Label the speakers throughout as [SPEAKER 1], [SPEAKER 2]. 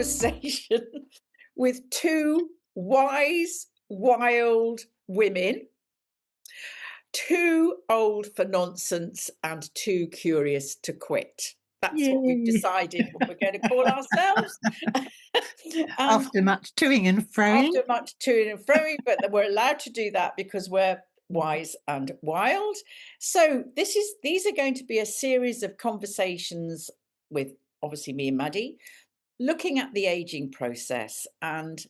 [SPEAKER 1] conversation with two wise, wild women, too old for nonsense and too curious to quit. That's what we've
[SPEAKER 2] Yay.
[SPEAKER 1] decided what we're going to call ourselves. And
[SPEAKER 2] After much toing and froing.
[SPEAKER 1] after much toing and froing, but we're allowed to do that because we're wise and wild. So these are going to be a series of conversations with obviously me and Maddie, looking at the aging process and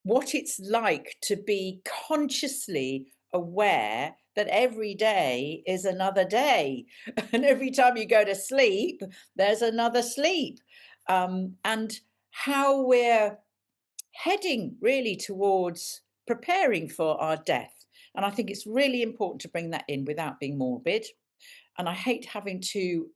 [SPEAKER 1] what it's like to be consciously aware that every day is another day. And every time you go to sleep, there's another sleep. And how we're heading really towards preparing for our death. And I think it's really important to bring that in without being morbid. And I hate having to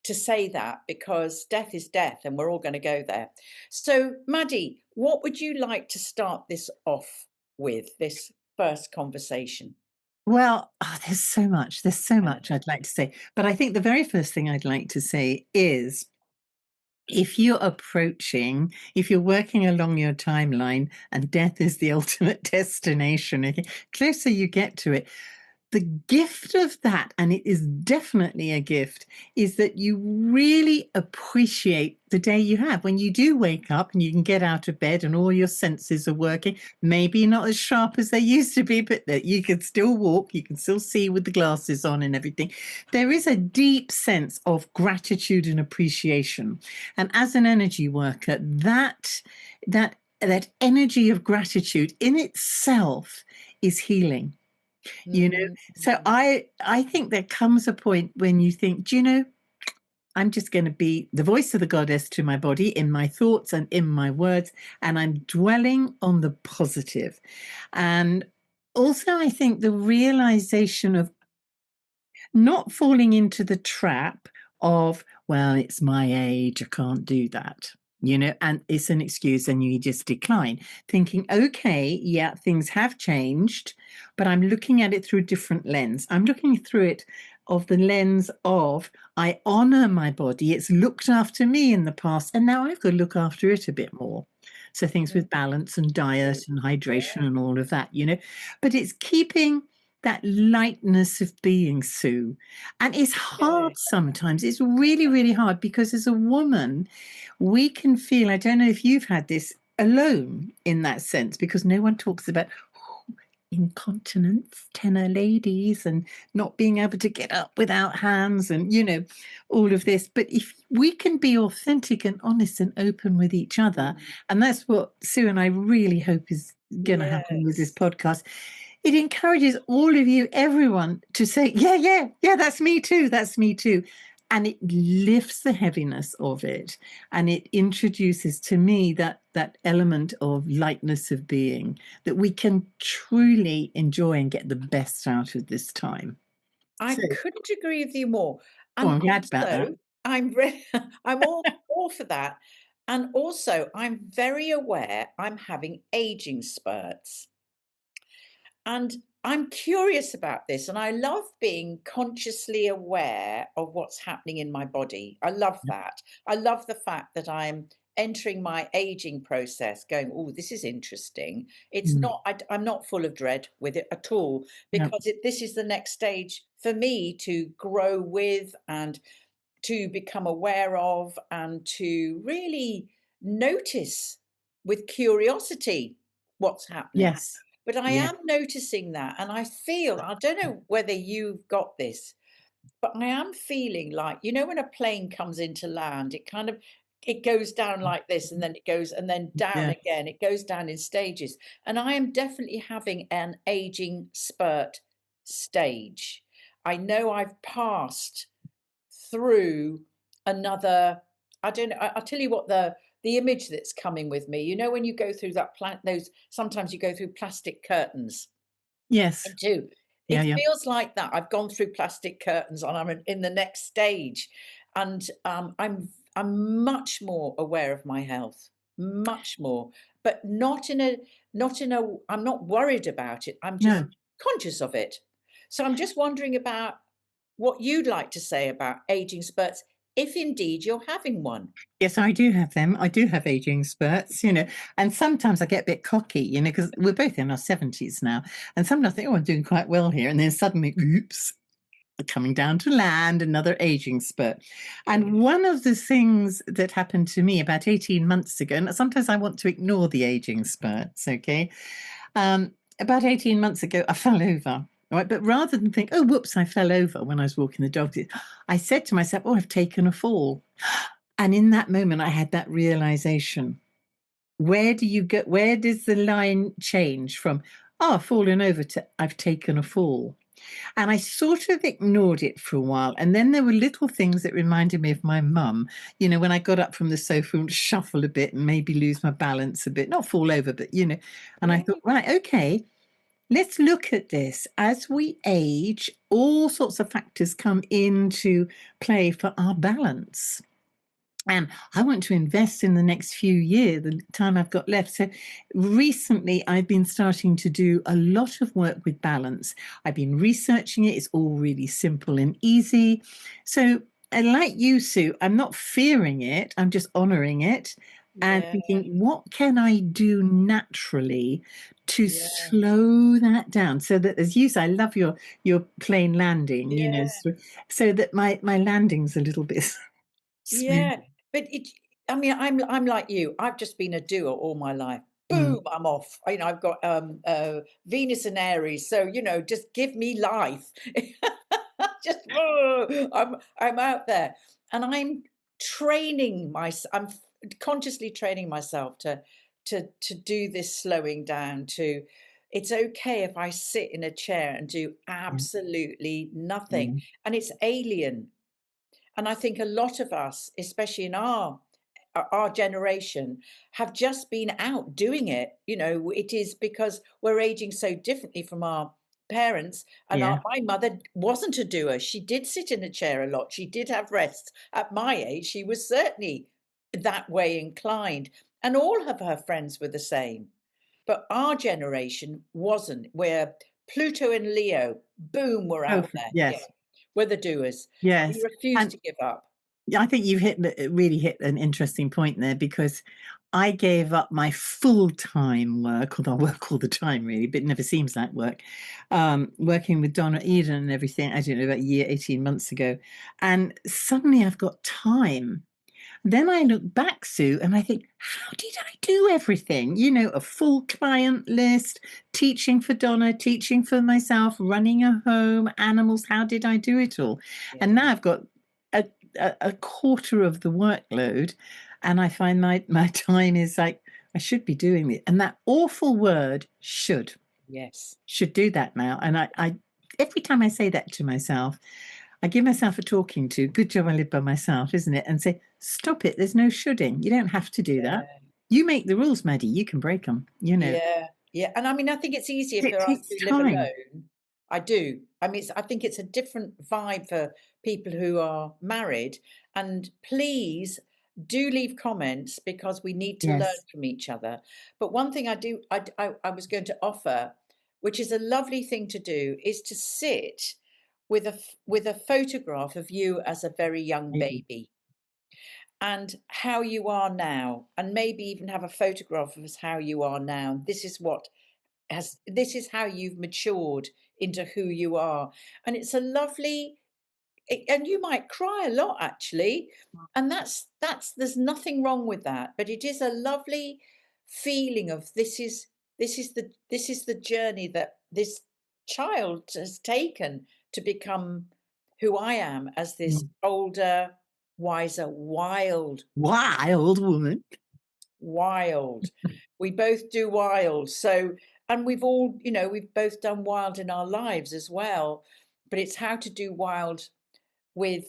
[SPEAKER 1] say that because death is death and we're all going to go there. So, Maddie, what would you like to start this off with, this first conversation?
[SPEAKER 2] Well, there's so much. There's so much I'd like to say. But I think the very first thing I'd like to say is if you're working along your timeline and death is the ultimate destination, okay, closer you get to it, the gift of that, and it is definitely a gift, is that you really appreciate the day you have when you do wake up and you can get out of bed and all your senses are working, maybe not as sharp as they used to be, but that you can still walk, you can still see with the glasses on and everything. There is a deep sense of gratitude and appreciation. And as an energy worker, that energy of gratitude in itself is healing. So I think there comes a point when you think, do you know, I'm just going to be the voice of the goddess to my body in my thoughts and in my words, and I'm dwelling on the positive. And also I think the realization of not falling into the trap of, well, it's my age, I can't do that. And it's an excuse and you just decline, thinking, okay, yeah, things have changed, but I'm looking at it through a different lens. I'm looking through it of the lens of, I honor my body. It's looked after me in the past, and now I've got to look after it a bit more. So things with balance and diet and hydration and all of that, but it's keeping that lightness of being, Sue. And it's hard sometimes. It's really, really hard because as a woman, we can feel, I don't know if you've had this, alone in that sense, because no one talks about incontinence, tenor ladies, and not being able to get up without hands and, all of this. But if we can be authentic and honest and open with each other, and that's what Sue and I really hope is going to happen with this podcast, it encourages all of you, everyone, to say, yeah, that's me too. That's me too. And it lifts the heaviness of it. And it introduces to me that element of lightness of being that we can truly enjoy and get the best out of this time.
[SPEAKER 1] I
[SPEAKER 2] So,
[SPEAKER 1] couldn't agree with you more.
[SPEAKER 2] I'm
[SPEAKER 1] And
[SPEAKER 2] glad about that.
[SPEAKER 1] also, I'm all for that. And also, I'm very aware I'm having aging spurts. And I'm curious about this, and I love being consciously aware of what's happening in my body. I love that. I love the fact that I'm entering my aging process, going, oh, this is interesting. It's not, I'm not full of dread with it at all, because this is the next stage for me to grow with and to become aware of and to really notice with curiosity what's happening.
[SPEAKER 2] Yes.
[SPEAKER 1] But I
[SPEAKER 2] Yeah.
[SPEAKER 1] am noticing that, and I feel, I don't know whether you've got this, but I am feeling like, when a plane comes into land, it goes down like this, and then it goes, and then down
[SPEAKER 2] Yeah.
[SPEAKER 1] again. It goes down in stages. And I am definitely having an aging spurt stage. I know I've passed through another, I don't know, I'll tell you what the image that's coming with me, when you go through that those, sometimes you go through plastic curtains.
[SPEAKER 2] Yes.
[SPEAKER 1] I do.
[SPEAKER 2] Yeah.
[SPEAKER 1] It
[SPEAKER 2] Yeah.
[SPEAKER 1] feels like that. I've gone through plastic curtains and I'm in the next stage. And I'm much more aware of my health, much more, but not in a I'm not worried about it. I'm just
[SPEAKER 2] No.
[SPEAKER 1] conscious of it. So I'm just wondering about what you'd like to say about aging spurts if indeed you're having one.
[SPEAKER 2] Yes, I do have them. I do have aging spurts, and sometimes I get a bit cocky, because we're both in our 70s now. And sometimes I think, oh, I'm doing quite well here. And then suddenly, oops, coming down to land, another aging spurt.
[SPEAKER 1] Yeah.
[SPEAKER 2] And one of the things that happened to me about 18 months ago, and sometimes I want to ignore the aging spurts, okay? About 18 months ago, I fell over. Right, but rather than think, oh, whoops, I fell over when I was walking the dog, I said to myself, oh, I've taken a fall. And in that moment, I had that realization. Where do you go? Where does the line change from, oh, I've fallen over to I've taken a fall? And I sort of ignored it for a while. And then there were little things that reminded me of my mum. When I got up from the sofa and shuffle a bit and maybe lose my balance a bit, not fall over, but, and I
[SPEAKER 1] Yeah.
[SPEAKER 2] thought, right, okay, let's look at this. As we age, all sorts of factors come into play for our balance. And I want to invest in the next few years, the time I've got left. So recently, I've been starting to do a lot of work with balance. I've been researching it. It's all really simple and easy. So, and like you, Sue, I'm not fearing it. I'm just honoring it and
[SPEAKER 1] Yeah.
[SPEAKER 2] thinking, what can I do naturally to
[SPEAKER 1] Yeah.
[SPEAKER 2] slow that down? So that, as you say, I love your plane landing.
[SPEAKER 1] Yeah.
[SPEAKER 2] So that my landing's a little bit smooth.
[SPEAKER 1] Yeah, but I mean, I'm like you. I've just been a doer all my life.
[SPEAKER 2] Mm.
[SPEAKER 1] Boom, I'm off. I've got Venus and Aries, so just give me life. Just I'm out there, and I'm consciously training myself to do this slowing down. It's okay if I sit in a chair and do
[SPEAKER 2] Yeah.
[SPEAKER 1] absolutely nothing,
[SPEAKER 2] Yeah.
[SPEAKER 1] and it's alien. And I think a lot of us, especially in our generation, have just been out doing it. It is because we're aging so differently from our parents. And
[SPEAKER 2] Yeah.
[SPEAKER 1] my mother wasn't a doer. She did sit in a chair a lot. She did have rests. At my age, she was certainly that way inclined. And all of her friends were the same. But our generation wasn't. Where Pluto and Leo, boom, we're
[SPEAKER 2] Oh,
[SPEAKER 1] out there. Yeah,
[SPEAKER 2] yes,
[SPEAKER 1] we're the doers. We
[SPEAKER 2] yes,
[SPEAKER 1] refuse
[SPEAKER 2] and
[SPEAKER 1] to give up.
[SPEAKER 2] yeah, I think you've really hit an interesting point there because I gave up my full-time work, although I work all the time really, but it never seems like work, working with Donna Eden and everything, I don't know, about a year, 18 months ago, and suddenly I've got time. Then I look back, Sue, and I think, how did I do everything? A full client list, teaching for Donna, teaching for myself, running a home, animals. How did I do it all? And
[SPEAKER 1] Yeah,
[SPEAKER 2] now I've got a quarter of the workload, and I find my time is like, I should be doing it. And that awful word,
[SPEAKER 1] yes.
[SPEAKER 2] should do that now. And I every time I say that to myself, I give myself a talking to. Good job I live by myself, isn't it? And say, stop it. There's no shoulding. You don't have to do that.
[SPEAKER 1] Yeah,
[SPEAKER 2] You make the rules, Maddie. You can break them.
[SPEAKER 1] yeah, yeah, and I mean, I think it's easier
[SPEAKER 2] It
[SPEAKER 1] for us
[SPEAKER 2] takes
[SPEAKER 1] who live
[SPEAKER 2] time.
[SPEAKER 1] alone. I do. I mean, I think it's a different vibe for people who are married, and please do leave comments because we need to learn
[SPEAKER 2] Yes.
[SPEAKER 1] from each other. But one thing I was going to offer, which is a lovely thing to do, is to sit with a photograph of you as a very young
[SPEAKER 2] Maybe.
[SPEAKER 1] baby and how you are now, and maybe even have a photograph of us how you are now. This is how you've matured into who you are. And it's a lovely, and you might cry a lot actually. And that's there's nothing wrong with that, but it is a lovely feeling of this is the journey that this child has taken to become who I am as this
[SPEAKER 2] Mm.
[SPEAKER 1] older, wiser,
[SPEAKER 2] Wild woman.
[SPEAKER 1] wild. We both do wild. So, and we've both done wild in our lives as well. But it's how to do wild with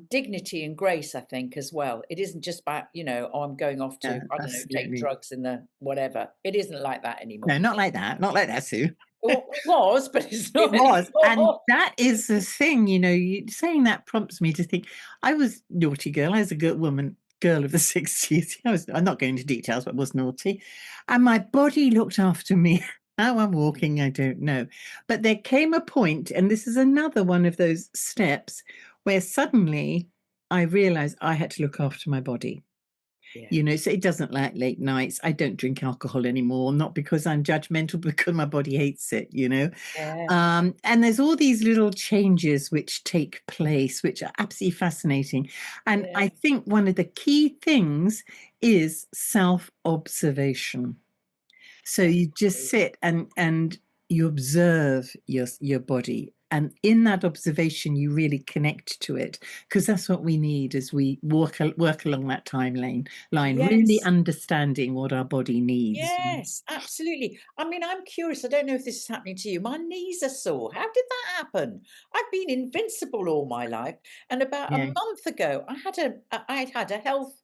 [SPEAKER 1] dignity and grace, I think, as well. It isn't just about, oh, I'm going off to,
[SPEAKER 2] Yeah,
[SPEAKER 1] I don't know, take
[SPEAKER 2] absolutely.
[SPEAKER 1] drugs in the whatever. It isn't like that
[SPEAKER 2] No,
[SPEAKER 1] anymore.
[SPEAKER 2] not like that. Not like that, Sue.
[SPEAKER 1] It was, but it's
[SPEAKER 2] It
[SPEAKER 1] not
[SPEAKER 2] was. And
[SPEAKER 1] anymore.
[SPEAKER 2] that is the thing, saying that prompts me to think I was naughty girl. I was a good woman, girl of the 60s. I'm not going into details, but I was naughty. And my body looked after me. How I'm walking, I don't know. But there came a point, and this is another one of those steps where suddenly I realized I had to look after my body.
[SPEAKER 1] Yeah.
[SPEAKER 2] You know, so it doesn't like late nights. I don't drink alcohol anymore, not because I'm judgmental, because my body hates it, you know.
[SPEAKER 1] Yeah.
[SPEAKER 2] And there's all these little changes which take place, which are absolutely fascinating. And
[SPEAKER 1] Yeah.
[SPEAKER 2] I think one of the key things is self-observation. So you just
[SPEAKER 1] Definitely.
[SPEAKER 2] sit and you observe your body. And in that observation, you really connect to it, because that's what we need as we work along that line, really
[SPEAKER 1] Yes.
[SPEAKER 2] understanding what our body needs.
[SPEAKER 1] Yes, absolutely. I mean, I'm curious. I don't know if this is happening to you. My knees are sore. How did that happen? I've been invincible all my life, and about a
[SPEAKER 2] Yeah.
[SPEAKER 1] month ago, I'd had a health,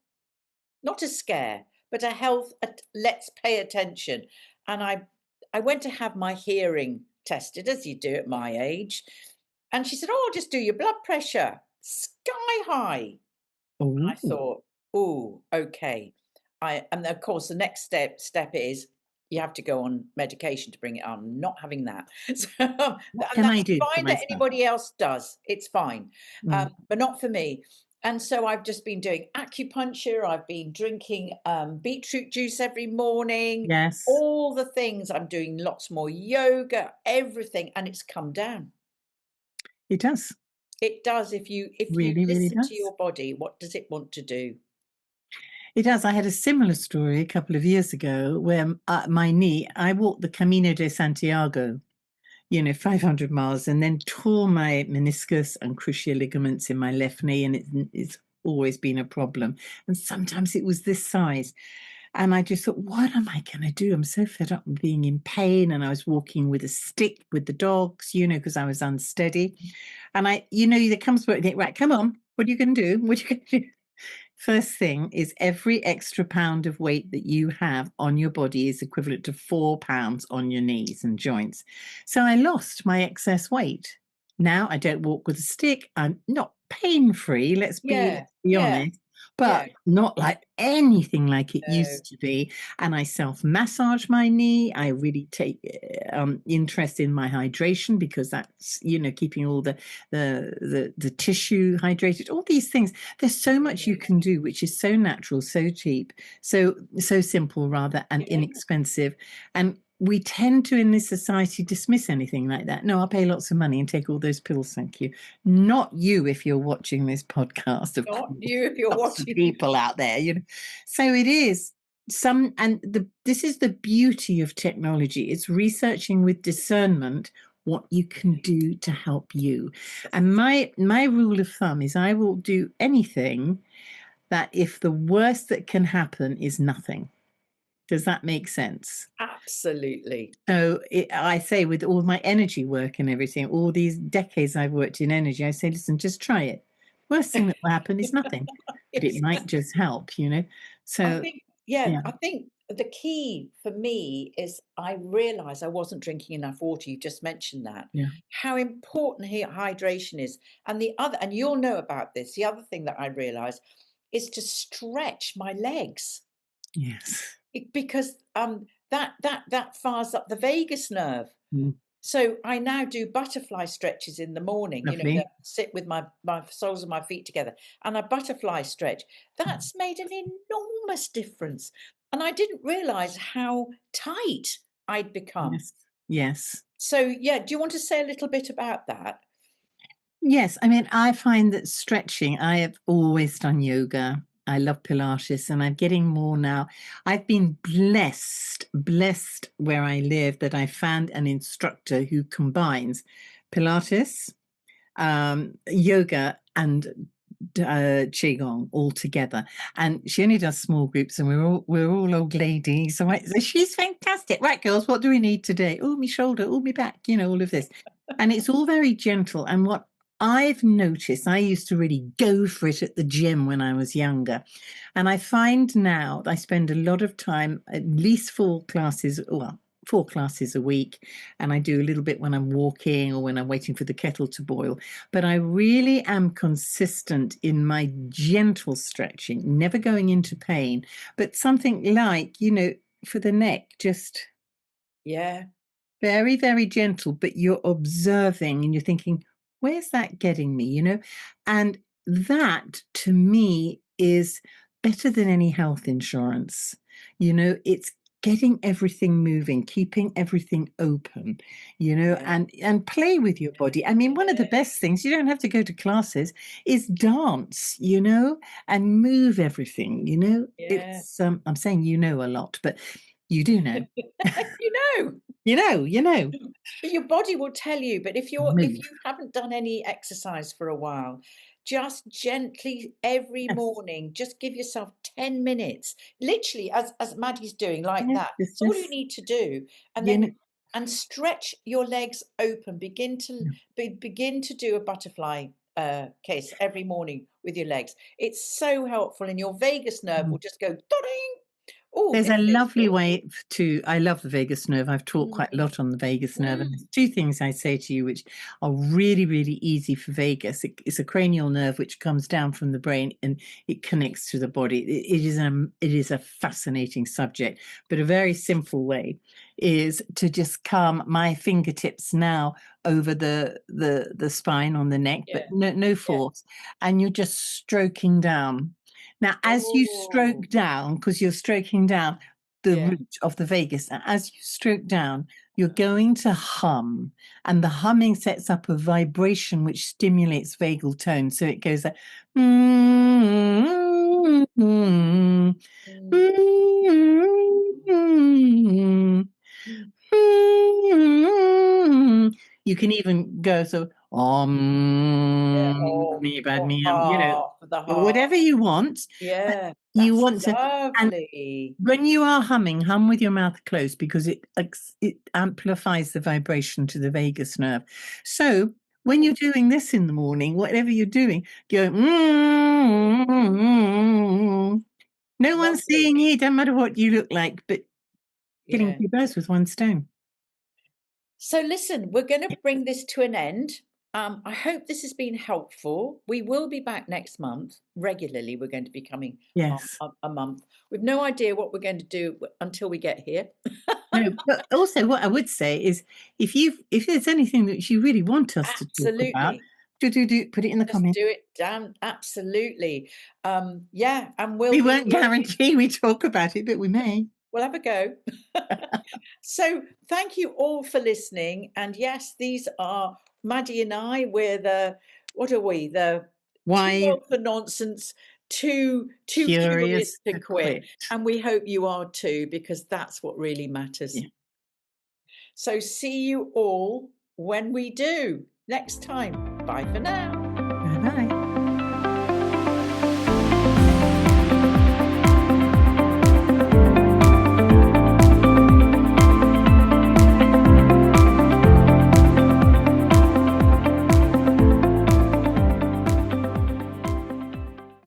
[SPEAKER 1] not a scare, but a health. Let's pay attention. And I went to have my hearing tested, as you do at my age, and she said, "Oh, just do your blood pressure, sky high."
[SPEAKER 2] Oh,
[SPEAKER 1] I thought, "Oh, okay." And of course, the next step is you have to go on medication to bring it on. I'm not having that. So,
[SPEAKER 2] what
[SPEAKER 1] and
[SPEAKER 2] can I
[SPEAKER 1] that's
[SPEAKER 2] do for
[SPEAKER 1] fine that
[SPEAKER 2] myself?
[SPEAKER 1] anybody else does. It's fine,
[SPEAKER 2] Mm.
[SPEAKER 1] but not for me. And so I've just been doing acupuncture. I've been drinking beetroot juice every morning.
[SPEAKER 2] Yes,
[SPEAKER 1] All the things. I'm doing lots more yoga, everything, and it's come down.
[SPEAKER 2] it does.
[SPEAKER 1] It does if you
[SPEAKER 2] Really, really
[SPEAKER 1] listen to
[SPEAKER 2] does.
[SPEAKER 1] your body. What does it want to do?
[SPEAKER 2] It does. I had a similar story a couple of years ago where my knee, I walked the Camino de Santiago, 500 miles, and then tore my meniscus and cruciate ligaments in my left knee. And it's always been a problem. And sometimes it was this size. And I just thought, what am I going to do? I'm so fed up with being in pain. And I was walking with a stick with the dogs, because I was unsteady. And there comes where you think, right, come on, what are you going to do? What are you going to do? First thing is every extra pound of weight that you have on your body is equivalent to 4 pounds on your knees and joints. So I lost my excess weight. Now I don't walk with a stick. I'm not pain free,
[SPEAKER 1] Yeah,
[SPEAKER 2] let's be
[SPEAKER 1] yeah,
[SPEAKER 2] honest,
[SPEAKER 1] yeah.
[SPEAKER 2] but not like anything like it
[SPEAKER 1] No.
[SPEAKER 2] used to be. And I self massage my knee. I really take interest in my hydration, because that's keeping all the tissue hydrated. All these things. There's so much you
[SPEAKER 1] Brilliant.
[SPEAKER 2] can do, which is so natural, so cheap, so simple rather, and
[SPEAKER 1] Yeah.
[SPEAKER 2] inexpensive. And we tend to, in this society, dismiss anything like that. No, I'll pay lots of money and take all those pills, thank you. Not you, if you're watching this podcast, of
[SPEAKER 1] Not
[SPEAKER 2] course.
[SPEAKER 1] you if you're
[SPEAKER 2] Lots of
[SPEAKER 1] watching.
[SPEAKER 2] people out there. So it is this is the beauty of technology. It's researching with discernment what you can do to help you. And my rule of thumb is I will do anything that if the worst that can happen is nothing. Does that make sense?
[SPEAKER 1] Absolutely.
[SPEAKER 2] So I say, with all my energy work and everything, all these decades I've worked in energy, I say, listen, just try it. Worst thing that will happen is nothing, but it
[SPEAKER 1] Yes.
[SPEAKER 2] might just help.
[SPEAKER 1] I
[SPEAKER 2] So
[SPEAKER 1] think, yeah,
[SPEAKER 2] yeah,
[SPEAKER 1] I think the key for me is I realized I wasn't drinking enough water. You just mentioned that.
[SPEAKER 2] yeah,
[SPEAKER 1] How important hydration is. And you'll know about this, the other thing that I realized is to stretch my legs.
[SPEAKER 2] yes,
[SPEAKER 1] Because that fires up the vagus nerve.
[SPEAKER 2] mm,
[SPEAKER 1] So I now do butterfly stretches in the morning,
[SPEAKER 2] lovely.
[SPEAKER 1] that sit with my soles of my feet together, and a butterfly stretch.
[SPEAKER 2] Mm,
[SPEAKER 1] That's made an enormous difference, and I didn't realize how tight I'd become.
[SPEAKER 2] yes, yes.
[SPEAKER 1] So, yeah, do you want to say a little bit about that?
[SPEAKER 2] Yes, I mean, I find that stretching, I have always done yoga. I love Pilates, and I'm getting more now. I've been blessed where I live, that I found an instructor who combines Pilates, yoga, and qigong all together. And she only does small groups, and we're all old ladies. So she's fantastic. Right, girls, what do we need today? Oh, me shoulder, oh, me back. All of this, and it's all very gentle. And what I've noticed, I used to really go for it at the gym when I was younger. And I find now I spend a lot of time, at least four classes a week. And I do a little bit when I'm walking or when I'm waiting for the kettle to boil. But I really am consistent in my gentle stretching, never going into pain, but something like, for the neck, just
[SPEAKER 1] Yeah,
[SPEAKER 2] very, very gentle, but you're observing and you're thinking, where's that getting me? And that to me is better than any health insurance. It's getting everything moving, keeping everything open,
[SPEAKER 1] Yeah.
[SPEAKER 2] and play with your body. I mean, one of the
[SPEAKER 1] Yeah.
[SPEAKER 2] best things, you don't have to go to classes, is dance, and move everything,
[SPEAKER 1] Yeah.
[SPEAKER 2] It's I'm saying a lot, but you do know.
[SPEAKER 1] You know.
[SPEAKER 2] You know.
[SPEAKER 1] But your body will tell you, but if
[SPEAKER 2] Move.
[SPEAKER 1] you haven't done any exercise for a while, just gently every
[SPEAKER 2] Yes.
[SPEAKER 1] morning, just give yourself 10 minutes, literally as Maddie's doing like
[SPEAKER 2] Yes.
[SPEAKER 1] that.
[SPEAKER 2] It's
[SPEAKER 1] It's all you
[SPEAKER 2] just,
[SPEAKER 1] need to do. And
[SPEAKER 2] you know.
[SPEAKER 1] then and stretch your legs open. Begin to do a butterfly case every morning with your legs. It's so helpful, and your vagus nerve will just go ding. Oh,
[SPEAKER 2] There's
[SPEAKER 1] it
[SPEAKER 2] a
[SPEAKER 1] feels
[SPEAKER 2] lovely
[SPEAKER 1] good.
[SPEAKER 2] way I love the vagus nerve. I've taught quite a
[SPEAKER 1] Mm,
[SPEAKER 2] lot on the vagus nerve. And there's
[SPEAKER 1] mm,
[SPEAKER 2] two things I say to you which are really, really easy for vagus. It's a cranial nerve which comes down from the brain and it connects to the body. It is a fascinating subject, but a very simple way is to just calm my fingertips now over the spine on the neck, but
[SPEAKER 1] yeah,
[SPEAKER 2] no
[SPEAKER 1] yeah.
[SPEAKER 2] force. And you're just stroking down. Now, as you
[SPEAKER 1] Oh,
[SPEAKER 2] stroke down, because you're stroking down the
[SPEAKER 1] yeah.
[SPEAKER 2] root of the vagus, and as you stroke down, you're going to hum, and the humming sets up a vibration which stimulates vagal tone. So it goes like, mm, mm,
[SPEAKER 1] Mm,
[SPEAKER 2] mm,
[SPEAKER 1] mm.
[SPEAKER 2] mm. You can even go so,
[SPEAKER 1] Yeah, oh,
[SPEAKER 2] me bad
[SPEAKER 1] for
[SPEAKER 2] me,
[SPEAKER 1] heart, for the heart.
[SPEAKER 2] whatever you want, but
[SPEAKER 1] Yeah,
[SPEAKER 2] you
[SPEAKER 1] that's
[SPEAKER 2] want to. And
[SPEAKER 1] lovely.
[SPEAKER 2] when you are humming, hum with your mouth closed because it amplifies the vibration to the vagus nerve. So when
[SPEAKER 1] Oh,
[SPEAKER 2] you're doing this in the morning, whatever you're doing, go. No one's
[SPEAKER 1] lovely.
[SPEAKER 2] seeing you. Don't matter what you look like, but killing
[SPEAKER 1] Yeah.
[SPEAKER 2] two birds with one stone.
[SPEAKER 1] So listen, we're gonna bring this to an end. I hope this has been helpful. We will be back next month. Regularly, we're going to be coming
[SPEAKER 2] Yes.
[SPEAKER 1] a month. We've no idea what we're going to do until we get here.
[SPEAKER 2] No, but also what I would say is if there's anything that you really want us to talk about,
[SPEAKER 1] Absolutely.
[SPEAKER 2] do put it in the
[SPEAKER 1] Just
[SPEAKER 2] comments.
[SPEAKER 1] do it down. Absolutely. Yeah, and we'll
[SPEAKER 2] We
[SPEAKER 1] be
[SPEAKER 2] won't
[SPEAKER 1] here.
[SPEAKER 2] guarantee we talk about it, but we may.
[SPEAKER 1] We'll have a go. So thank you all for listening. And yes, these are Maddie and I. We're the what are we? The too
[SPEAKER 2] Why
[SPEAKER 1] old for nonsense, too curious
[SPEAKER 2] curious
[SPEAKER 1] to
[SPEAKER 2] to
[SPEAKER 1] quit.
[SPEAKER 2] quit?
[SPEAKER 1] And we hope you are too, because that's what really matters.
[SPEAKER 2] Yeah.
[SPEAKER 1] So see you all when we do next time. Bye for now.
[SPEAKER 2] Bye bye.